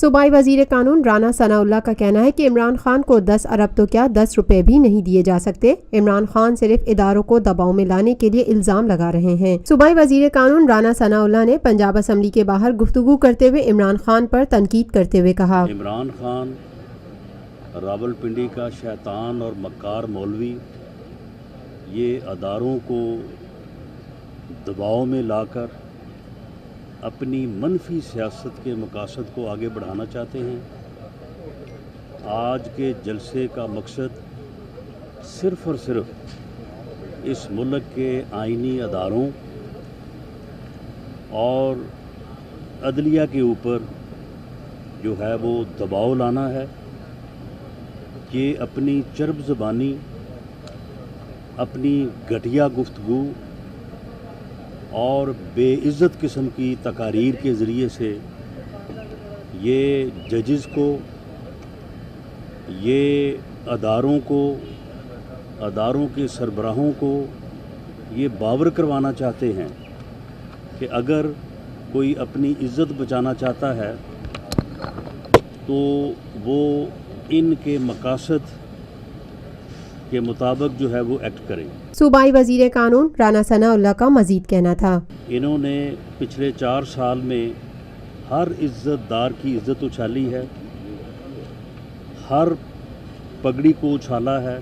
सूबाई वजीर कानून राना सनाउल्लाह का कहना है कि इमरान खान को 10 अरब तो क्या 10 रुपए भी नहीं दिए जा सकते। इमरान खान सिर्फ इदारों को दबाव में लाने के लिए इल्जाम लगा रहे हैं। सूबाई वजीर कानून राना सनाउल्लाह ने पंजाब असम्बली के बाहर गुफ्तगू करते हुए इमरान खान पर तनकीद करते हुए कहा, इमरान खान रावलपिंडी का शैतान और मक्कार मौलवी ये अदारों को दबाव में लाकर अपनी मनफी सियासत के मकासद को आगे बढ़ाना चाहते हैं। आज के जलसे का मकसद सिर्फ़ और सिर्फ इस मुल्क के आइनी अदारों और अदलिया के ऊपर जो है वो दबाव लाना है कि अपनी चरब ज़बानी, अपनी घटिया गुफ्तगू और बेइज्जत किस्म की तकारीर के ज़रिए से ये जजेस को, ये अदारों को, अदारों के सरबराहों को ये बावर करवाना चाहते हैं कि अगर कोई अपनी इज़्ज़त बचाना चाहता है तो वो इनके मकासद के मुताबिक जो है वो एक्ट करें। सूबाई वजीर कानून राना सनाउल्लाह का मजीद कहना था, इन्होंने पिछले 4 साल में हर इज़्ज़तदार की इज़्ज़त उछाली है, हर पगड़ी को उछाला है।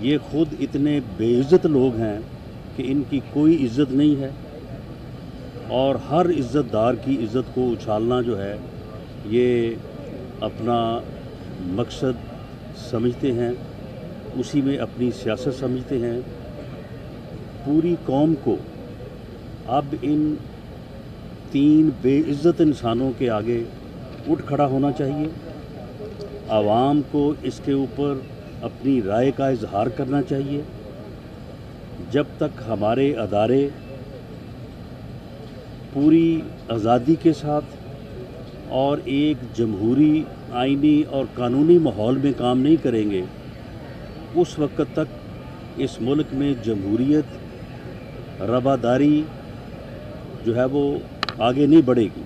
ये खुद इतने बेइज्जत लोग हैं कि इनकी कोई इज़्ज़त नहीं है और हर इज़्ज़तदार की इज़्ज़त को उछालना जो है ये अपना मकसद समझते हैं, उसी में अपनी सियासत समझते हैं। पूरी कौम को अब इन 3 बेइज्जत इंसानों के आगे उठ खड़ा होना चाहिए। आवाम को इसके ऊपर अपनी राय का इजहार करना चाहिए। जब तक हमारे अदारे पूरी आज़ादी के साथ और एक जमहूरी, आइनी और कानूनी माहौल में काम नहीं करेंगे, उस वक्त तक इस मुल्क में जमहूरियत, रवादारी जो है वो आगे नहीं बढ़ेगी।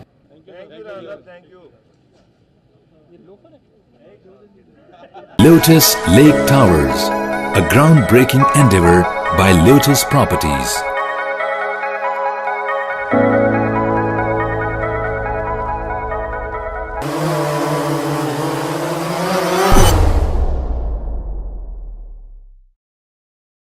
Lotus Lake Towers, a groundbreaking endeavor by Lotus Properties.